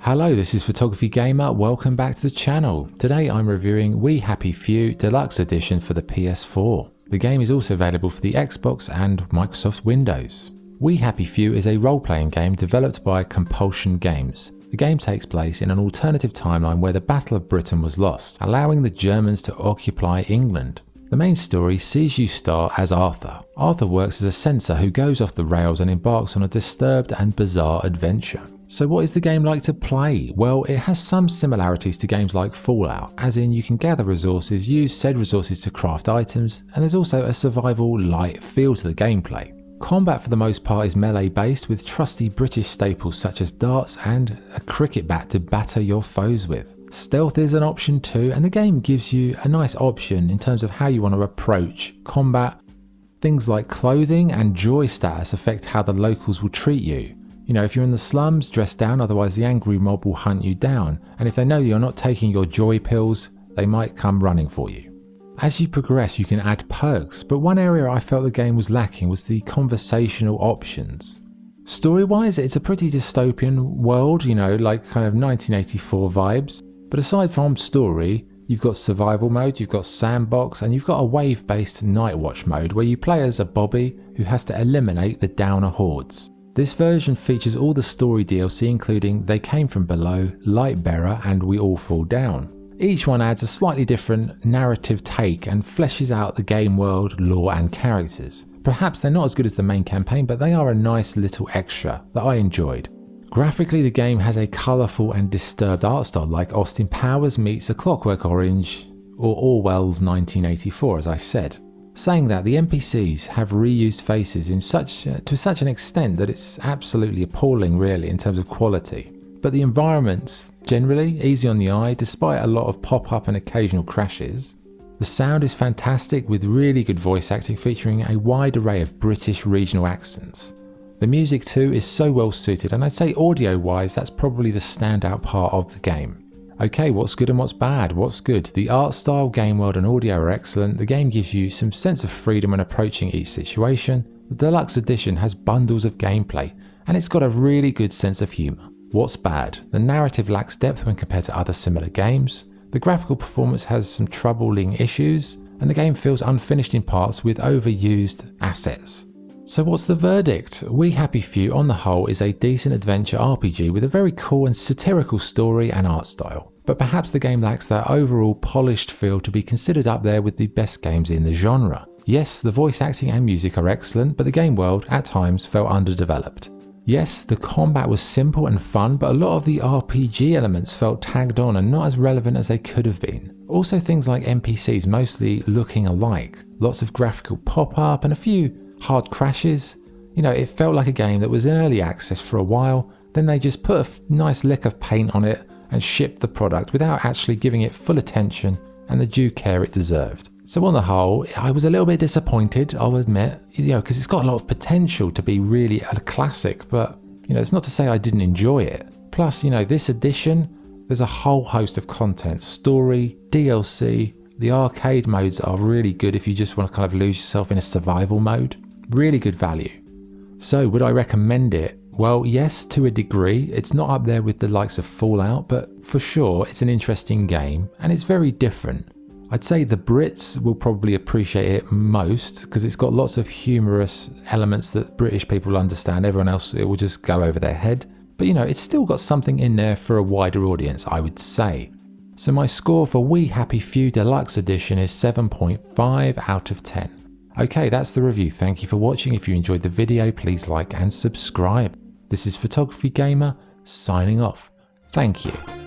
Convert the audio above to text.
Hello, this is Photography Gamer, welcome back to the channel. Today I'm reviewing We Happy Few Deluxe Edition for the PS4. The game is also available for the Xbox and Microsoft Windows. We Happy Few is a role-playing game developed by Compulsion Games. The game takes place in an alternative timeline where the Battle of Britain was lost, allowing the Germans to occupy England. The main story sees you start as Arthur. Arthur works as a censor who goes off the rails and embarks on a disturbed and bizarre adventure. So what is the game like to play? Well, it has some similarities to games like Fallout, as in you can gather resources, use said resources to craft items, and there's also a survival light feel to the gameplay. Combat for the most part is melee based with trusty British staples such as darts and a cricket bat to batter your foes with. Stealth is an option too, and the game gives you a nice option in terms of how you want to approach combat. Things like clothing and joy status affect how the locals will treat you. You know, if you're in the slums, dress down, otherwise the angry mob will hunt you down, and if they know you're not taking your joy pills, they might come running for you. As you progress, you can add perks, but one area I felt the game was lacking was the conversational options. Story-wise, it's a pretty dystopian world, you know, like kind of 1984 vibes. But aside from story, you've got survival mode, you've got sandbox, and you've got a wave-based night watch mode where you play as a Bobby who has to eliminate the downer hordes. This version features all the story DLC including They Came From Below, Lightbearer, and We All Fall Down. Each one adds a slightly different narrative take and fleshes out the game world, lore and characters. Perhaps they're not as good as the main campaign, but they are a nice little extra that I enjoyed. Graphically, the game has a colourful and disturbed art style like Austin Powers meets A Clockwork Orange or Orwell's 1984, as I said. Saying that, the NPCs have reused faces to such an extent that it's absolutely appalling really in terms of quality. But the environments, generally easy on the eye despite a lot of pop-up and occasional crashes. The sound is fantastic with really good voice acting featuring a wide array of British regional accents. The music too is so well suited, and I'd say audio wise that's probably the standout part of the game. Okay, what's good and what's bad? What's good? The art style, game world and audio are excellent. The game gives you some sense of freedom when approaching each situation. The Deluxe Edition has bundles of gameplay and it's got a really good sense of humour. What's bad? The narrative lacks depth when compared to other similar games. The graphical performance has some troubling issues and the game feels unfinished in parts with overused assets. So what's the verdict? We Happy Few on the whole is a decent adventure RPG with a very cool and satirical story and art style. But perhaps the game lacks that overall polished feel to be considered up there with the best games in the genre. Yes, the voice acting and music are excellent, but the game world at times felt underdeveloped. Yes, the combat was simple and fun, but a lot of the RPG elements felt tagged on and not as relevant as they could have been. Also things like NPCs mostly looking alike, lots of graphical pop-up and a few hard crashes. You know, it felt like a game that was in early access for a while, then they just put a nice lick of paint on it and shipped the product without actually giving it full attention and the due care it deserved. So on the whole, I was a little bit disappointed, I'll admit, you know, because it's got a lot of potential to be really a classic, but you know, it's not to say I didn't enjoy it. Plus, you know, this edition, there's a whole host of content, story, DLC, the arcade modes are really good if you just want to kind of lose yourself in a survival mode. Really good value. So would I recommend it? Well, yes, to a degree. It's not up there with the likes of Fallout, but for sure it's an interesting game and it's very different. I'd say the Brits will probably appreciate it most because it's got lots of humorous elements that British people understand. Everyone else, it will just go over their head. But you know, it's still got something in there for a wider audience, I would say. So my score for We Happy Few Deluxe Edition is 7.5 out of 10. Okay, that's the review. Thank you for watching. If you enjoyed the video, please like and subscribe. This is Photography Gamer, signing off. Thank you.